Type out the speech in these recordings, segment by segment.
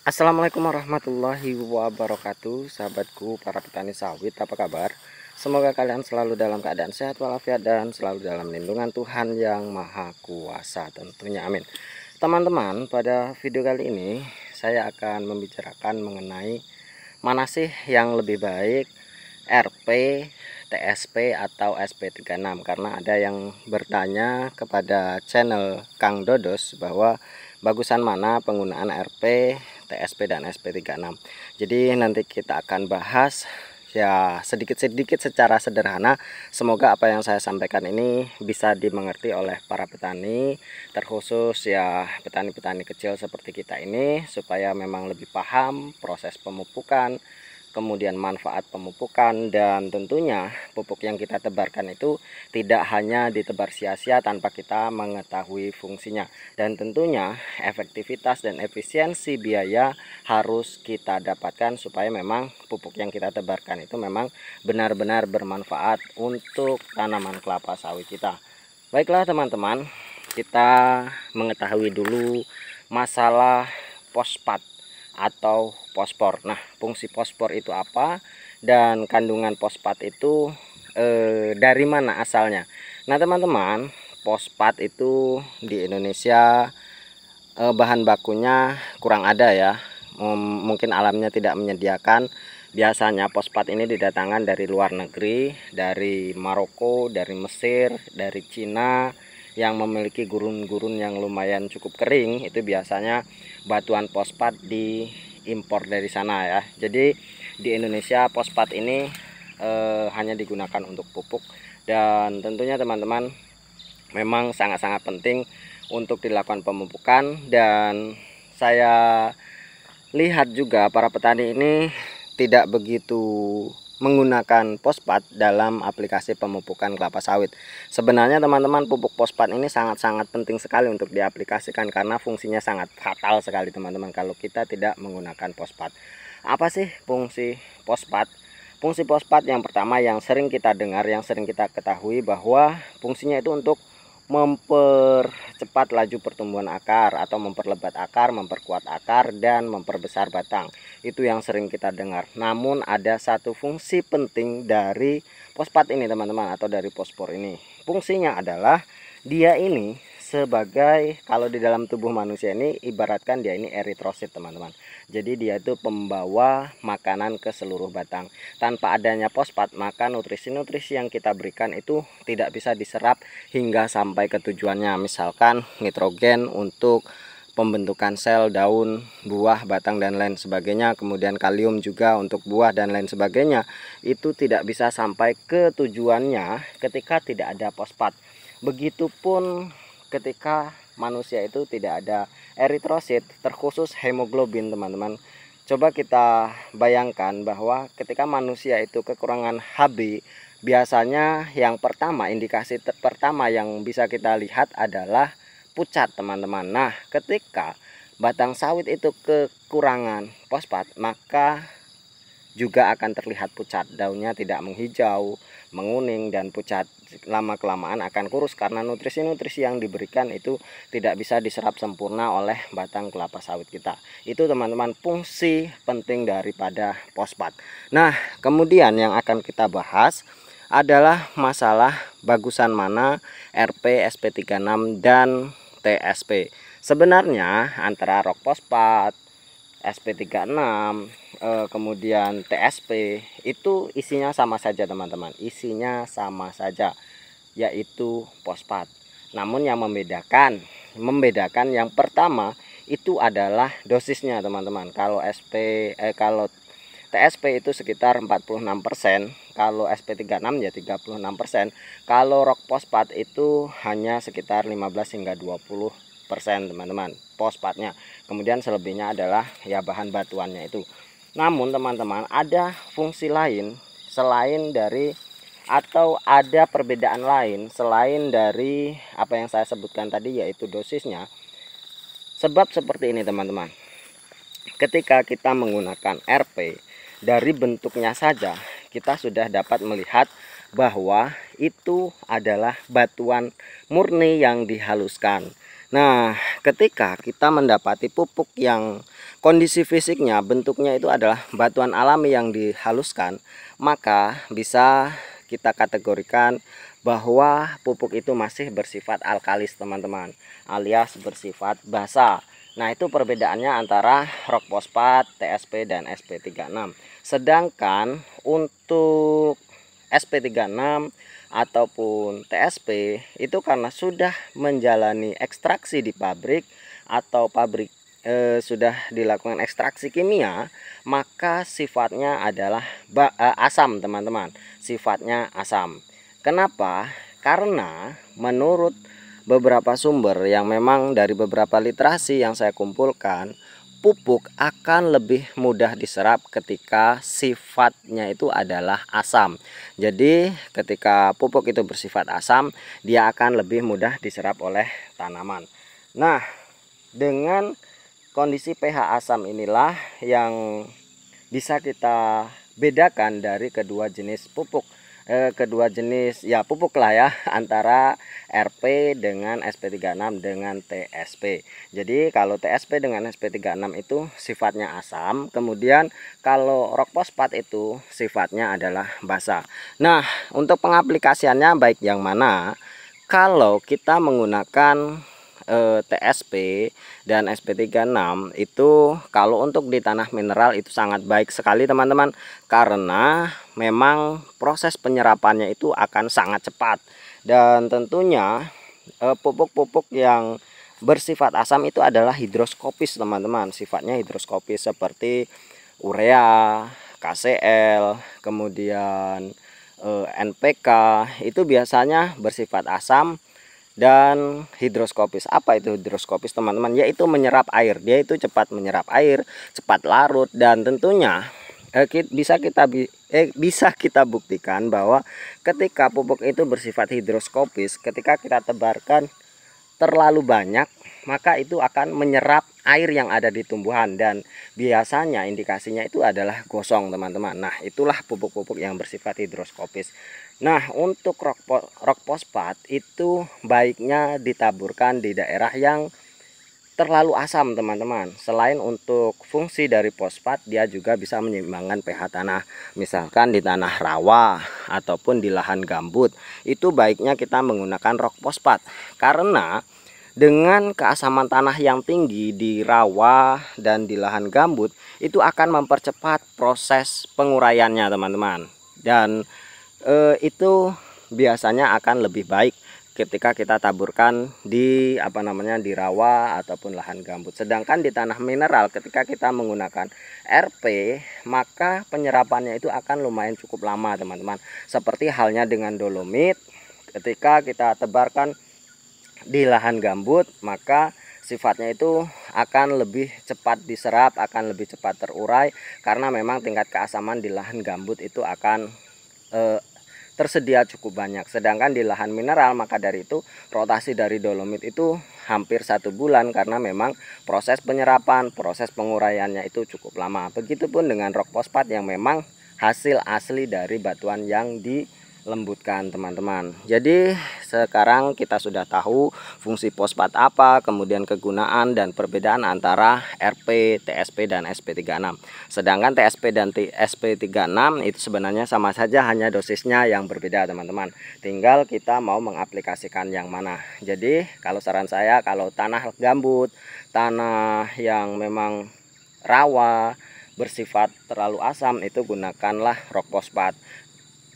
Assalamualaikum warahmatullahi wabarakatuh. Sahabatku para petani sawit, apa kabar? Semoga kalian selalu dalam keadaan sehat walafiat dan selalu dalam lindungan Tuhan yang Maha Kuasa tentunya, amin. Teman-teman, pada video kali ini saya akan membicarakan mengenai mana sih yang lebih baik, RP, TSP atau SP36, karena ada yang bertanya kepada channel Kang Dodos bahwa bagusan mana penggunaan RP, TSP dan SP36. Jadi nanti kita akan bahas ya sedikit-sedikit secara sederhana. Semoga apa yang saya sampaikan ini bisa dimengerti oleh para petani, terkhusus ya petani-petani kecil seperti kita ini, supaya memang lebih paham proses pemupukan, kemudian manfaat pemupukan, dan tentunya pupuk yang kita tebarkan itu tidak hanya ditebar sia-sia tanpa kita mengetahui fungsinya, dan tentunya efektivitas dan efisiensi biaya harus kita dapatkan supaya memang pupuk yang kita tebarkan itu memang benar-benar bermanfaat untuk tanaman kelapa sawit kita. Baiklah teman-teman, kita mengetahui dulu masalah fosfat atau fosfor. Nah, fungsi fosfor itu apa dan kandungan fosfat itu dari mana asalnya? Nah, teman-teman, fosfat itu di Indonesia bahan bakunya kurang ada ya. Mungkin alamnya tidak menyediakan. Biasanya fosfat ini didatangkan dari luar negeri, dari Maroko, dari Mesir, dari Cina, yang memiliki gurun-gurun yang lumayan cukup kering. Itu biasanya batuan fosfat diimpor dari sana ya. Jadi di Indonesia fosfat ini hanya digunakan untuk pupuk, dan tentunya teman-teman memang sangat-sangat penting untuk dilakukan pemupukan. Dan saya lihat juga para petani ini tidak begitu menggunakan fosfat dalam aplikasi pemupukan kelapa sawit. Sebenarnya teman-teman, pupuk fosfat ini sangat-sangat penting sekali untuk diaplikasikan karena fungsinya sangat fatal sekali teman-teman kalau kita tidak menggunakan fosfat. Apa sih fungsi fosfat? Fungsi fosfat yang pertama yang sering kita dengar, yang sering kita ketahui bahwa fungsinya itu untuk mempercepat laju pertumbuhan akar atau memperlebat akar, memperkuat akar, dan memperbesar batang. Itu yang sering kita dengar. Namun ada satu fungsi penting dari fosfat ini teman-teman, atau dari fosfor ini. Fungsinya adalah dia ini sebagai, kalau di dalam tubuh manusia ini ibaratkan dia ini eritrosit teman-teman. Jadi dia itu pembawa makanan ke seluruh batang. Tanpa adanya fosfat, maka nutrisi-nutrisi yang kita berikan itu tidak bisa diserap hingga sampai ke tujuannya. Misalkan nitrogen untuk pembentukan sel, daun, buah, batang, dan lain sebagainya. Kemudian kalium juga untuk buah dan lain sebagainya. Itu tidak bisa sampai ke tujuannya ketika tidak ada fosfat. Begitupun ketika manusia itu tidak ada eritrosit, terkhusus hemoglobin teman-teman. Coba kita bayangkan bahwa ketika manusia itu kekurangan Hb, biasanya yang pertama, indikasi pertama yang bisa kita lihat adalah pucat teman-teman. Nah, ketika batang sawit itu kekurangan fosfat, maka juga akan terlihat pucat, daunnya tidak menghijau, menguning, dan pucat. Lama kelamaan akan kurus karena nutrisi-nutrisi yang diberikan itu tidak bisa diserap sempurna oleh batang kelapa sawit kita. Itu teman-teman fungsi penting daripada fosfat. Nah, kemudian yang akan kita bahas adalah masalah bagusan mana RP, SP36 dan TSP. Sebenarnya antara rock fosfat, SP36, kemudian TSP itu isinya sama saja teman-teman, isinya sama saja, yaitu fosfat. Namun yang membedakan yang pertama itu adalah dosisnya teman-teman. Kalau kalau TSP itu sekitar 46%, kalau SP36 ya 36%, kalau rock fosfat itu hanya sekitar 15 hingga 20% teman-teman fosfatnya. Kemudian selebihnya adalah ya bahan batuannya itu. Namun teman-teman, ada fungsi lain selain dari, atau ada perbedaan lain selain dari apa yang saya sebutkan tadi, yaitu dosisnya. Sebab seperti ini teman-teman, ketika kita menggunakan RP, dari bentuknya saja kita sudah dapat melihat bahwa itu adalah batuan murni yang dihaluskan. Nah, ketika kita mendapati pupuk yang kondisi fisiknya, bentuknya itu adalah batuan alami yang dihaluskan, maka bisa kita kategorikan bahwa pupuk itu masih bersifat alkalis teman-teman, alias bersifat basa. Nah, itu perbedaannya antara rock fosfat, TSP, dan SP36. Sedangkan untuk SP36 ataupun TSP itu karena sudah menjalani ekstraksi di pabrik atau pabrik sudah dilakukan ekstraksi kimia, maka sifatnya adalah asam teman-teman, sifatnya asam. Kenapa? Karena menurut beberapa sumber yang memang dari beberapa literasi yang saya kumpulkan, pupuk akan lebih mudah diserap ketika sifatnya itu adalah asam. Jadi ketika pupuk itu bersifat asam, dia akan lebih mudah diserap oleh tanaman. Nah, dengan kondisi pH asam inilah yang bisa kita bedakan dari kedua jenis pupuk, kedua jenis ya pupuk lah ya, antara RP dengan SP36 dengan TSP. Jadi kalau TSP dengan SP36 itu sifatnya asam, kemudian kalau rock fosfat itu sifatnya adalah basa. Nah, untuk pengaplikasiannya baik yang mana? Kalau kita menggunakan TSP dan SP36 itu kalau untuk di tanah mineral itu sangat baik sekali teman-teman, karena memang proses penyerapannya itu akan sangat cepat. Dan tentunya pupuk-pupuk yang bersifat asam itu adalah hidroskopis teman-teman, sifatnya hidroskopis seperti urea, KCl, kemudian NPK itu biasanya bersifat asam dan hidroskopis. Apa itu hidroskopis teman-teman? Yaitu menyerap air. Dia itu cepat menyerap air, cepat larut, dan tentunya bisa kita buktikan bahwa ketika pupuk itu bersifat hidroskopis, ketika kita tebarkan terlalu banyak, maka itu akan menyerap air yang ada di tumbuhan, dan biasanya indikasinya itu adalah gosong teman-teman. Nah, itulah pupuk-pupuk yang bersifat hidroskopis. Nah, untuk rock fosfat itu baiknya ditaburkan di daerah yang terlalu asam teman-teman. Selain untuk fungsi dari fosfat, dia juga bisa menyeimbangkan pH tanah. Misalkan di tanah rawa ataupun di lahan gambut, itu baiknya kita menggunakan rock fosfat, karena dengan keasaman tanah yang tinggi di rawa dan di lahan gambut itu akan mempercepat proses penguraiannya teman-teman. Dan itu biasanya akan lebih baik ketika kita taburkan di di rawa ataupun lahan gambut. Sedangkan di tanah mineral ketika kita menggunakan RP, maka penyerapannya itu akan lumayan cukup lama teman-teman. Seperti halnya dengan dolomit, ketika kita tebarkan di lahan gambut, maka sifatnya itu akan lebih cepat diserap, akan lebih cepat terurai, karena memang tingkat keasaman di lahan gambut itu akan tersedia cukup banyak. Sedangkan di lahan mineral, maka dari itu rotasi dari dolomit itu hampir 1 bulan, karena memang proses penyerapan, proses penguraiannya itu cukup lama. Begitupun dengan rock fosfat yang memang hasil asli dari batuan yang dilembutkan teman-teman. Jadi sekarang kita sudah tahu fungsi fosfat apa, kemudian kegunaan dan perbedaan antara RP, TSP, dan SP36. Sedangkan TSP dan SP36 itu sebenarnya sama saja, hanya dosisnya yang berbeda teman-teman. Tinggal kita mau mengaplikasikan yang mana. Jadi kalau saran saya, kalau tanah gambut, tanah yang memang rawa, bersifat terlalu asam, itu gunakanlah rock fosfat.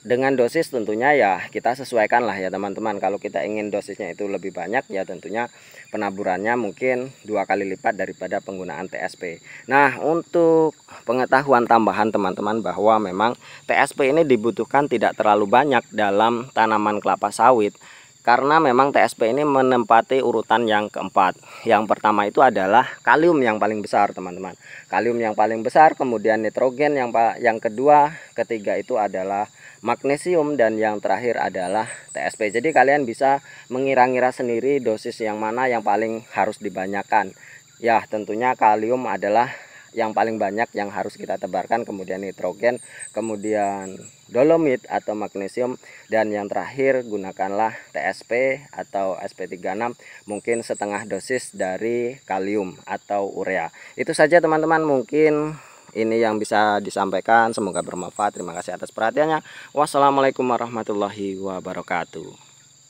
Dengan dosis tentunya ya kita sesuaikan lah ya teman-teman. Kalau kita ingin dosisnya itu lebih banyak, ya tentunya penaburannya mungkin 2 kali lipat daripada penggunaan TSP. Nah, untuk pengetahuan tambahan teman-teman, bahwa memang TSP ini dibutuhkan tidak terlalu banyak dalam tanaman kelapa sawit, karena memang TSP ini menempati urutan yang keempat. Yang pertama itu adalah kalium yang paling besar teman-teman. Kalium yang paling besar, kemudian nitrogen yang kedua, ketiga itu adalah magnesium, dan yang terakhir adalah TSP. Jadi kalian bisa mengira-ngira sendiri dosis yang mana yang paling harus dibanyakan. Ya, tentunya kalium adalah yang paling banyak yang harus kita tebarkan, kemudian nitrogen, kemudian dolomit atau magnesium, dan yang terakhir gunakanlah TSP atau SP36, mungkin setengah dosis dari kalium atau urea. Itu saja teman-teman, mungkin ini yang bisa disampaikan, semoga bermanfaat. Terima kasih atas perhatiannya. Wassalamualaikum warahmatullahi wabarakatuh.